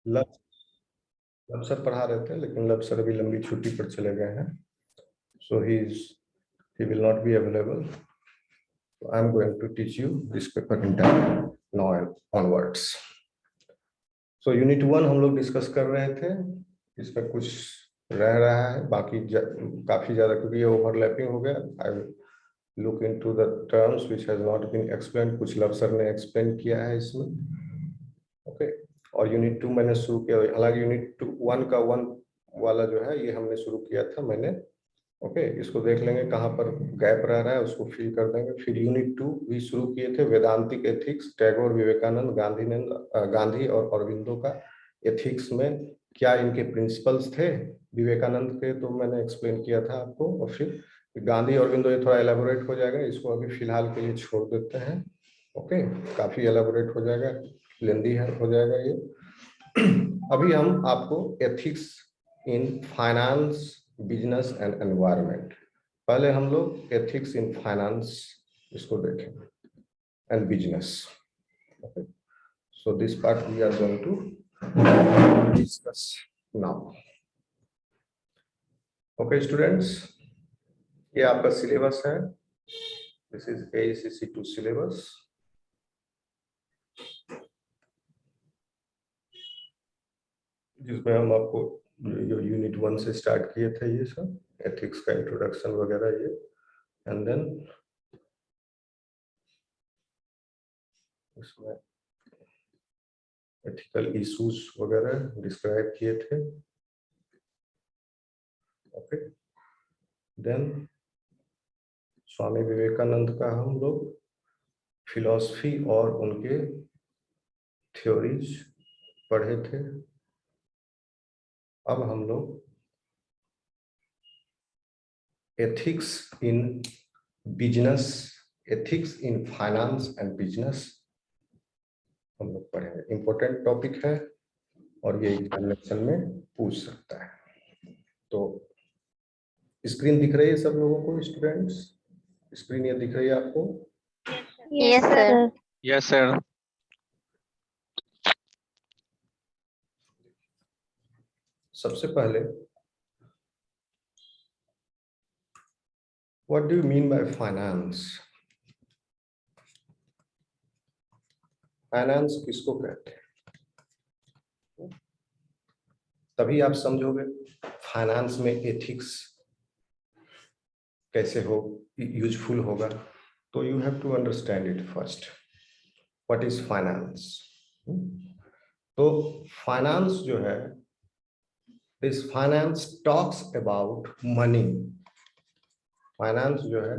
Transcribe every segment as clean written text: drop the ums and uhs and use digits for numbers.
लब लब सर पढ़ा रहे थे, लेकिन लब सर अभी लंबी छुट्टी पर चले गए हैं, so he will not be available. So I'm going to teach you this paper in time now onwards. So unit 1 हम लोग डिस्कस कर रहे थे, इसमें कुछ रह रहा है बाकी काफी ज्यादा, क्योंकि ये ओवरलैपिंग हो गया. आई look into the terms which has not been explained. कुछ लब सर ने एक्सप्लेन किया है इसमें. ओके और यूनिट 2 मैंने शुरू किया, हालांकि यूनिट 1 का 1 वाला जो है ये हमने शुरू किया था मैंने. ओके इसको देख लेंगे कहाँ पर गैप रह रहा है, उसको फिल कर देंगे. फिर यूनिट 2 भी शुरू किए थे, वेदांतिक एथिक्स, टैगोर, विवेकानंद, गांधी और अरविंदो का एथिक्स में क्या इनके प्रिंसिपल्स थे. विवेकानंद के तो मैंने एक्सप्लेन किया था आपको, और फिर गांधी और अरविंदो ये थोड़ा एलेबोरेट हो जाएगा, इसको अभी फिलहाल के लिए छोड़ देते हैं. ओके काफी एलेबोरेट हो जाएगा, लेंदी है हो जाएगा ये. अभी हम आपको ethics in finance, business and environment, पहले हम लोग एथिक्स इन फाइनेंस इसको देखें and business. Okay so this part we are going to discuss now. Okay students, ये आपका सिलेबस है. This is AACC 2 syllabus. जिसमें हम आपको जो यूनिट 1 से स्टार्ट किए थे ये सब एथिक्स का इंट्रोडक्शन वगैरह ये, एंड देन इसमें एथिकल इश्यूज वगैरह डिस्क्राइब किए थे. ओके देन स्वामी विवेकानंद का हम लोग फिलॉसफी और उनके थ्योरीज पढ़े थे. अब हम लोग ethics in business, ethics in finance and business हम लोग पढ़ेंगे. इंपॉर्टेंट टॉपिक है और ये एग्जामिनेशन में पूछ सकता है. तो स्क्रीन दिख रही है सब लोगों को स्टूडेंट्स? स्क्रीन ये दिख रही है आपको? Yes sir. Yes sir. सबसे पहले what do you mean by finance? Finance किसको कहते हैं? तभी आप समझोगे फाइनेंस में एथिक्स कैसे हो यूजफुल होगा. तो you have to understand it first. What is finance? तो फाइनेंस जो है, this finance talks about money. Finance जो है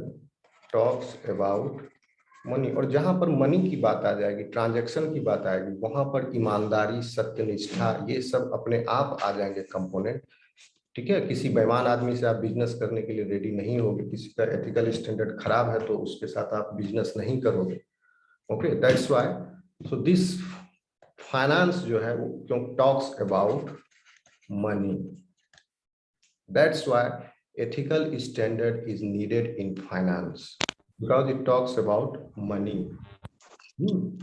टॉक्स अबाउट मनी, और जहां पर मनी की बात आ जाएगी, ट्रांजैक्शन की बात आएगी, वहां पर ईमानदारी, सत्यनिष्ठा, ये सब अपने आप आ जाएंगे कंपोनेंट. ठीक है, किसी बेईमान आदमी से आप बिजनेस करने के लिए रेडी नहीं होगे, किसी का एथिकल स्टैंडर्ड खराब है तो उसके साथ आप बिजनेस नहीं करोगे. Okay that's why so this finance जो है वो क्यों talks about money. That's why ethical standard is needed in finance, because it talks about money.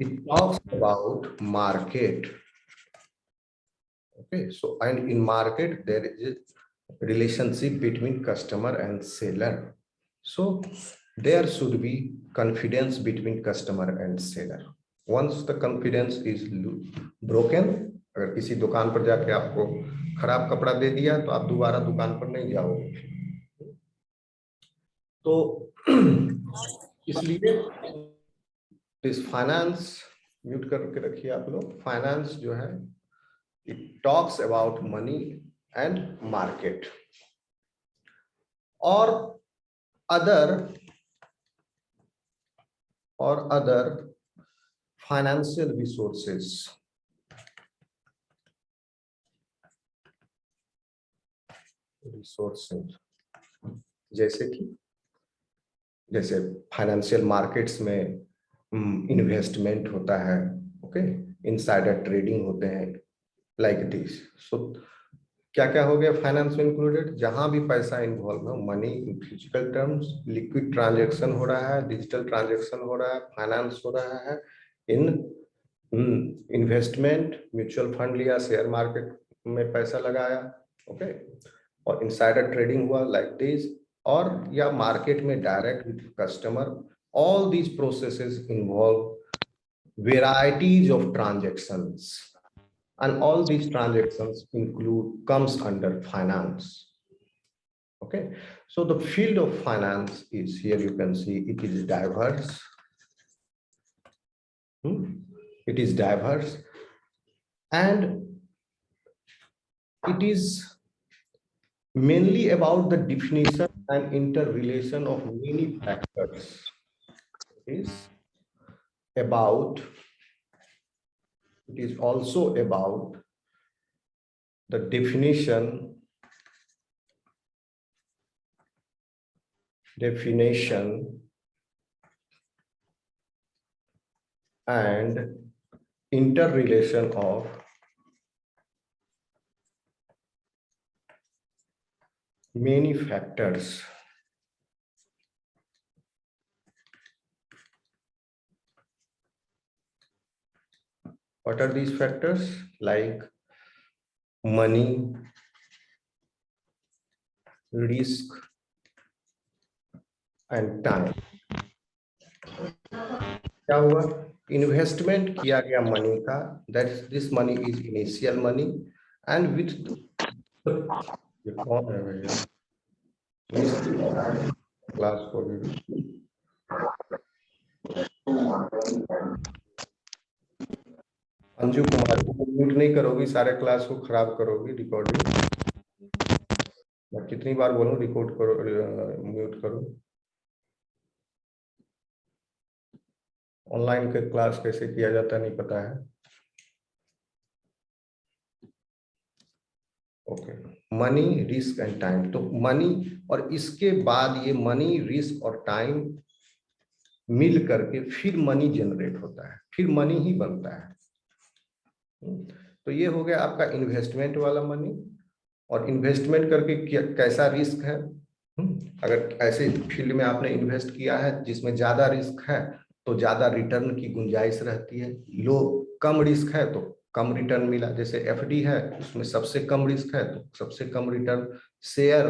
It talks about market. Okay, so and in market there is a relationship between customer and seller. So there should be confidence between customer and seller. Once the confidence is broken, अगर किसी दुकान पर जाके आपको खराब कपड़ा दे दिया तो आप दोबारा दुकान पर नहीं जाओगे. तो इसलिए इस फाइनेंस म्यूट करके रखिए आप लोग. फाइनेंस जो है it talks about money and market और अदर फाइनेंशियल रिसोर्सेस. जैसे फाइनेंशियल मार्केट्स में इन्वेस्टमेंट होता है. ओके इनसाइडर ट्रेडिंग होते हैं लाइक दिस. सो क्या क्या हो गया फाइनेंस में इंक्लूडेड? जहां भी पैसा इन्वॉल्व है, money in physical terms, liquid transaction हो रहा है, डिजिटल ट्रांजैक्शन हो रहा है, फाइनेंस हो रहा है इन इन्वेस्टमेंट, म्यूचुअल फंड लिया, शेयर मार्केट में पैसा लगाया, ओके, और इनसाइडर ट्रेडिंग हुआ लाइक दिस, और या मार्केट में direct with customer. All these processes involve varieties of transactions, and all these transactions comes under finance. Okay, so the field of finance is, here you can see, it is diverse. It is diverse, and it is mainly about the definition and interrelation of many factors. It is also about the definition and interrelation of many factors. What are these factors? Like money, risk, and time. क्या हुआ? Investment किया गया money का, that this money is initial money, and with ये कौन है भैया? Class को भी अंजू कुमार को म्यूट नहीं करोगी, सारे क्लास को खराब करोगी रिकॉर्डिंग. मैं कितनी बार बोलूं रिकॉर्ड करो, म्यूट करो. ऑनलाइन के क्लास कैसे किया जाता नहीं पता है. Okay, money, risk and time. तो मनी, और इसके बाद ये मनी, रिस्क और टाइम मिल करके फिर मनी जनरेट होता है, फिर मनी ही बनता है. तो ये हो गया आपका इन्वेस्टमेंट वाला मनी. और इन्वेस्टमेंट करके कैसा रिस्क है? अगर ऐसे फील्ड में आपने इन्वेस्ट किया है जिसमें ज्यादा रिस्क है तो ज्यादा रिटर्न की गुंजाइश रहती है. कम रिस्क है तो कम रिटर्न मिला. जैसे एफडी है, उसमें सबसे कम रिस्क है तो सबसे कम रिटर्न. शेयर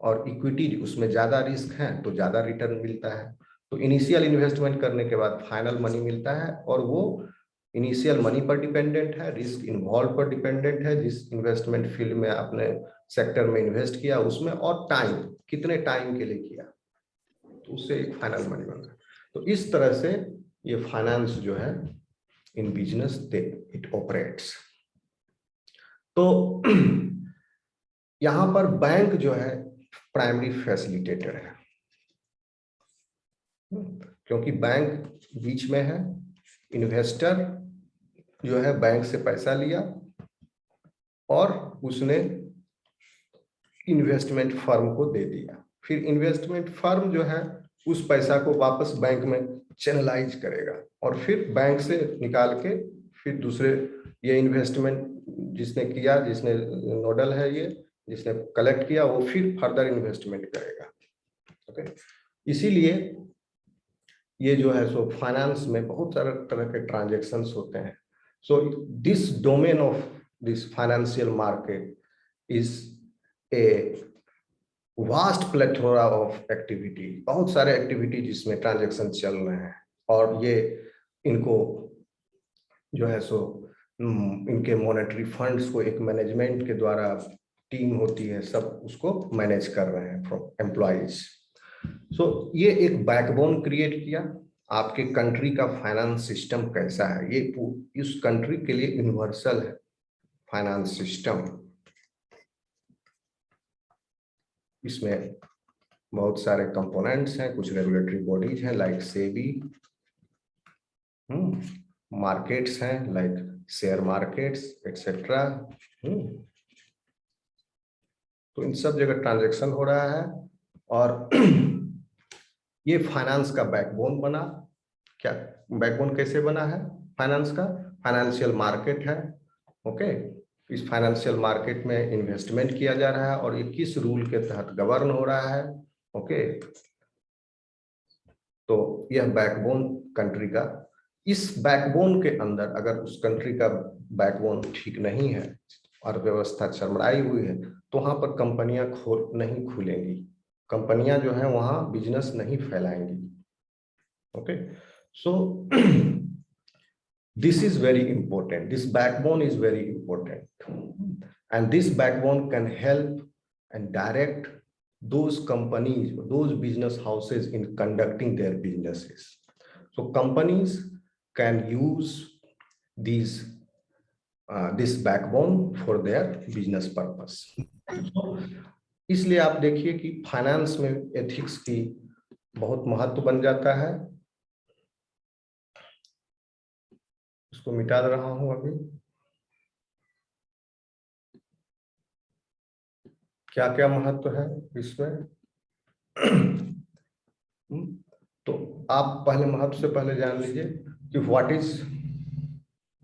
और इक्विटी, उसमें ज्यादा रिस्क है तो ज्यादा रिटर्न मिलता है. तो इनिशियल इन्वेस्टमेंट करने के बाद फाइनल मनी मिलता है, और वो इनिशियल मनी पर डिपेंडेंट है, रिस्क इन्वॉल्व पर डिपेंडेंट है, जिस इन्वेस्टमेंट फील्ड में आपने सेक्टर में इन्वेस्ट किया उसमें, और टाइम, कितने टाइम के लिए किया, तो उससे एक फाइनल मनी बन रहा है. तो इस तरह से ये फाइनेंस जो है इन बिजनेस इट ऑपरेट्स. तो यहां पर बैंक जो है प्राइमरी फैसिलिटेटर है, क्योंकि बैंक बीच में है. इन्वेस्टर जो है बैंक से पैसा लिया और उसने इन्वेस्टमेंट फर्म को दे दिया. फिर इन्वेस्टमेंट फर्म जो है उस पैसा को वापस बैंक में चैनलाइज करेगा, और फिर बैंक से निकाल के फिर दूसरे, ये इन्वेस्टमेंट जिसने किया, जिसने नोडल है, ये जिसने कलेक्ट किया, वो फिर फर्दर इन्वेस्टमेंट करेगा. ओके, इसीलिए ये जो है सो फाइनेंस में बहुत सारे तरह के ट्रांजेक्शन्स होते हैं. So this domain of this financial market is a vast plethora of activity. बहुत सारे एक्टिविटी जिसमें ट्रांजेक्शन चल रहे हैं, और ये इनको जो है सो इनके मॉनेटरी फंड्स को एक मैनेजमेंट के द्वारा टीम होती है, सब उसको मैनेज कर रहे हैं फ्रॉम एम्प्लॉइज. सो ये एक बैकबोन क्रिएट किया. आपके कंट्री का फाइनेंस सिस्टम कैसा है, ये इस कंट्री के लिए यूनिवर्सल है फाइनेंस सिस्टम. इसमें बहुत सारे कंपोनेंट्स हैं, कुछ रेगुलेटरी बॉडीज हैं लाइक सेबी, मार्केट्स हैं लाइक शेयर मार्केट्स एक्सेट्रा. तो इन सब जगह ट्रांजैक्शन हो रहा है, और ये फाइनेंस का बैकबोन बना. क्या बैकबोन कैसे बना है फाइनेंस का? फाइनेंशियल मार्केट है. ओके, इस फाइनेंशियल मार्केट में इन्वेस्टमेंट किया जा रहा है, और ये किस रूल के तहत गवर्न हो रहा है. ओके, तो यह बैकबोन कंट्री का इस बैकबोन के अंदर अगर उस कंट्री का बैकबोन ठीक नहीं है, अर्थव्यवस्था चरमराई हुई है, तो वहां पर कंपनियां नहीं खुलेंगी, कंपनियां जो है वहां बिजनेस नहीं फैलाएंगी। Okay, so this is very important, this backbone is very important, and this backbone can help and direct those companies, those business houses in conducting their businesses. So companies can use these this backbone for their business purpose. So, इसलिए आप देखिए कि finance में ethics की बहुत महत्व बन जाता है। इसको मिटा रहा हूं अभी। क्या क्या महत्व है इसमें? तो आप पहले महत्व से पहले जान लीजिए कि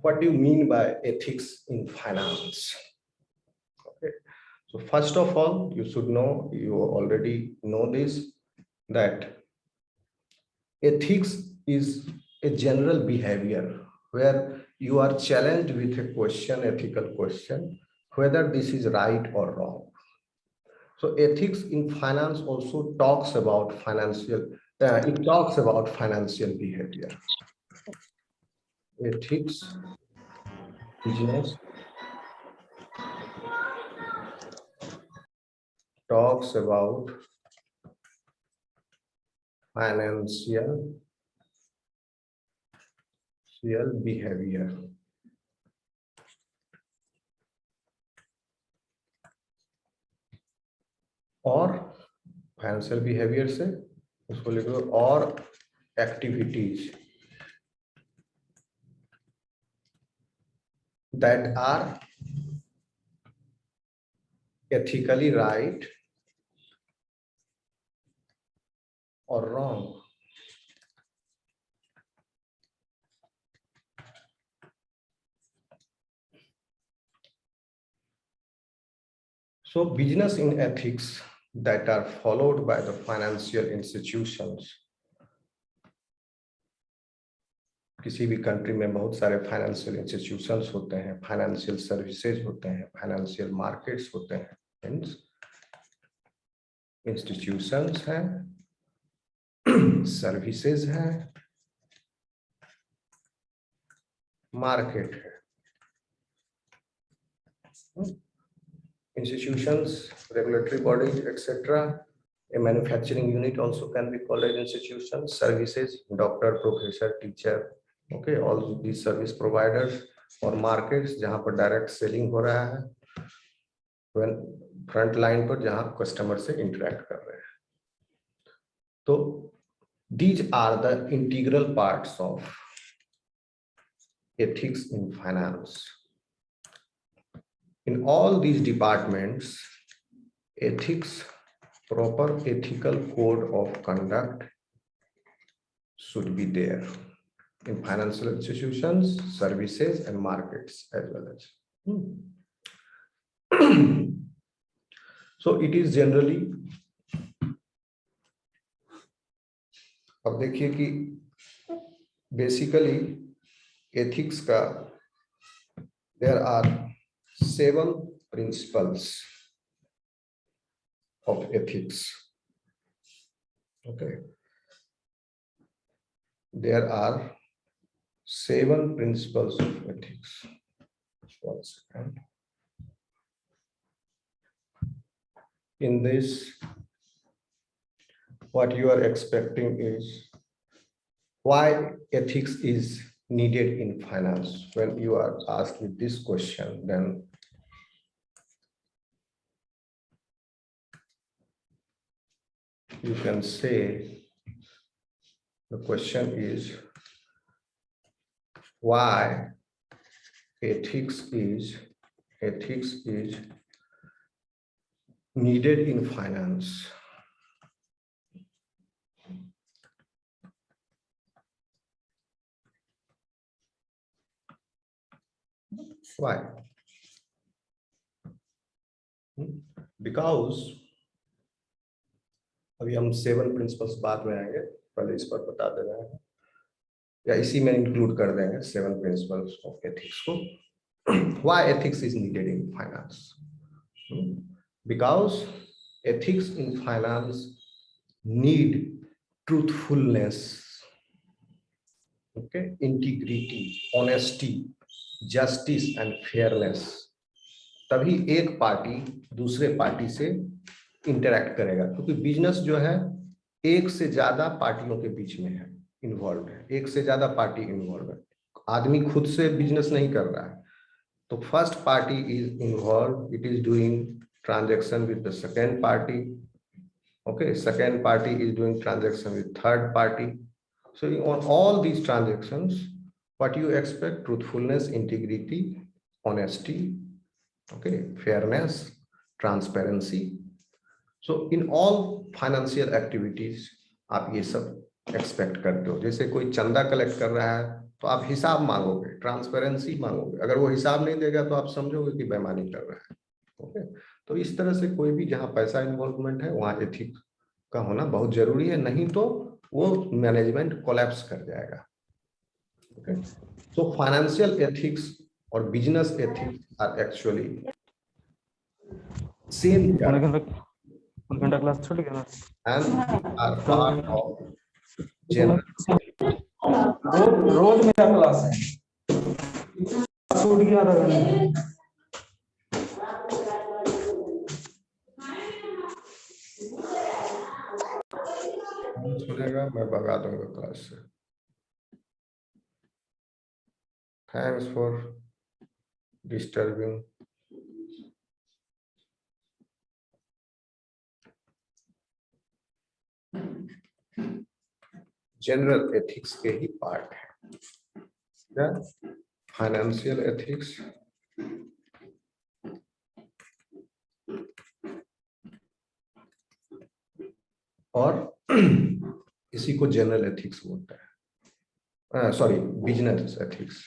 what do you mean by ethics in finance? Okay, so first of all, you should know, you already know this, that ethics is a general behavior where you are challenged with a question, ethical question, whether this is right or wrong. So ethics in finance also talks about financial, it talks about financial behavior. Ethics, business, talks about financial behavior. और financial behaviour से उसको लिख दो और activities that are ethically right or wrong. So business in ethics that are followed by the financial institutions. किसी भी country में बहुत सारे फाइनेंशियल इंस्टीट्यूशंस होते हैं, फाइनेंशियल सर्विसेज होते हैं, फाइनेंशियल मार्केट्स होते हैं, इंस्टीट्यूशंस हैं, सर्विसेज हैं, मार्केट है। Institutions, regulatory bodies, etc. A manufacturing unit also can be called as institution. Services, doctor, professor, teacher, okay, all these service providers or markets जहाँ पर direct selling हो रहा है, when front line पर जहाँ customer से interact कर रहे हैं। तो these are the integral parts of ethics in finance. In all these departments, ethics, proper ethical code of conduct should be there in financial institutions, services, and markets as well as. So it is generally, अब देखिए कि basically ethics का there are 7 principles of ethics. Okay, there are 7 principles of ethics. 1 second. In this, what you are expecting is why ethics is needed in finance. When you are asked with this question, then you can say the question is why ethics is needed in finance. Why? Because अभी हम 7 principles बाद में आएंगे, पहले इस पर बता दे रहे हैं। या इसी में इंक्लूड कर देंगे 7 प्रिंसिपल्स ऑफ एथिक्स को। Why ethics is needed in finance? Because ethics in finance need truthfulness, okay, integrity, honesty, justice and fairness. तभी एक पार्टी दूसरे पार्टी से इंटरैक्ट करेगा, क्योंकि बिजनेस जो है एक से ज्यादा पार्टियों के बीच में है, इन्वॉल्व है, एक से ज्यादा पार्टी इन्वॉल्व है। आदमी खुद से बिजनेस नहीं कर रहा है, तो first party is involve, it is doing transaction with the second party, okay, second party is doing transaction with third party. So on all these transactions, what you expect? Truthfulness, integrity, honesty, okay, fairness, transparency. So in all financial activities आप ये सब expect करते हो। जैसे कोई चंदा collect कर रहा है तो आप हिसाब मांगोगे, ट्रांसपेरेंसी मांगोगे, अगर वो हिसाब नहीं देगा तो आप समझोगे कि बेईमानी कर रहा है, ओके। तो इस तरह से कोई भी जहाँ पैसा इन्वॉल्वमेंट है वहाँ एथिक्स का होना बहुत जरूरी है, नहीं तो वो मैनेजमेंट कोलैप्स कर जाएगा, ओके। सो फाइनेंशियल एथिक्स और business ethics are actually same घंटा क्लास छूट गया and are part of general. रोज मेरा क्लास है, छूट गया आधा घंटा। सुनेगा मैं भगा दूंगा क्लास से। Thanks for disturbing. General ethics के ही पार्ट है क्या? फाइनेंशियल एथिक्स और इसी को जनरल एथिक्स बोलते हैं, सॉरी बिजनेस एथिक्स।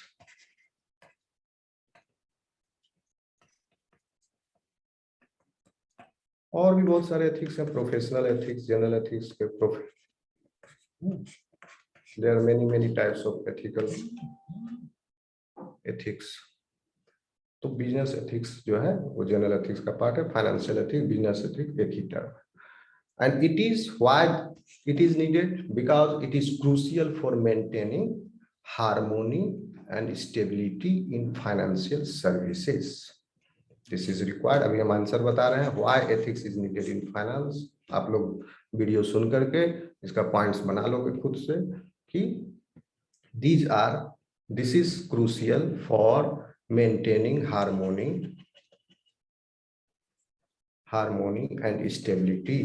और भी बहुत सारे एथिक्स हैं, प्रोफेशनल एथिक्स, जनरल एथिक्स के there are many types of ethical ethics. तो बिजनेस एथिक्स जो है वो जनरल एथिक्स का पार्ट है, फाइनेंशियल एथिक्स, बिजनेस एथिक्स एक ही टर्म है। And it is why it is needed, because it is crucial for maintaining harmony and stability in financial services. This is required. अभी हम आंसर बता रहे हैं why ethics is needed in finance। आप लोग वीडियो सुन करके इसका पॉइंट्स बना लोगे खुद से कि this is crucial for maintaining harmony and stability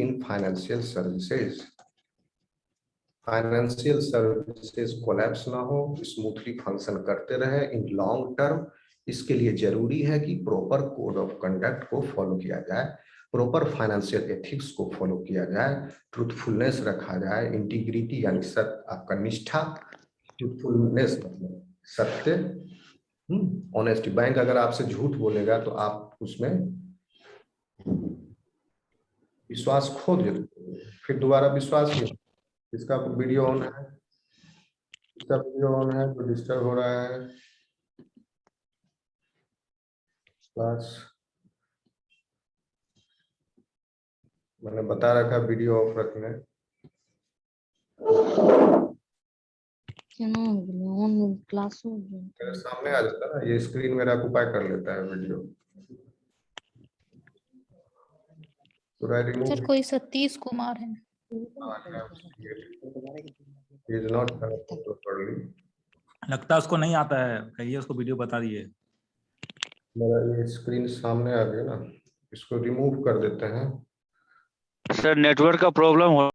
in financial services। Financial services collapse ना हो, स्मूथली फंक्शन करते रहे इन लॉन्ग टर्म। इसके लिए जरूरी है कि प्रॉपर कोड ऑफ कंडक्ट को फॉलो किया जाए, प्रॉपर फाइनेंशियल एथिक्स को फॉलो किया जाए, ट्रूथफुलनेस रखा जाए, इंटीग्रिटी यानी सत्य, आपका निष्ठा, ट्रूथफुलनेस सत्य, ऑनेस्टी। बैंक अगर आपसे झूठ बोलेगा तो आप उसमें विश्वास खो देते, फिर दोबारा विश्वास नहीं। इसका वीडियो ऑन है, इसका वीडियो ऑन है तो डिस्टर्ब हो रहा है क्लास। मैंने बता रखा वीडियो ऑफ रखने। मेरे सामने आ जाता है ना, ये स्क्रीन मेरा ऑक्युपाई कर लेता है वीडियो। सर कोई सतीश कुमार है। लगता है उसको नहीं आता है, कहिए उसको वीडियो बता दिए। मेरा ये स्क्रीन सामने आ गया ना, इसको रिमूव कर देते हैं। सर नेटवर्क का प्रॉब्लम हो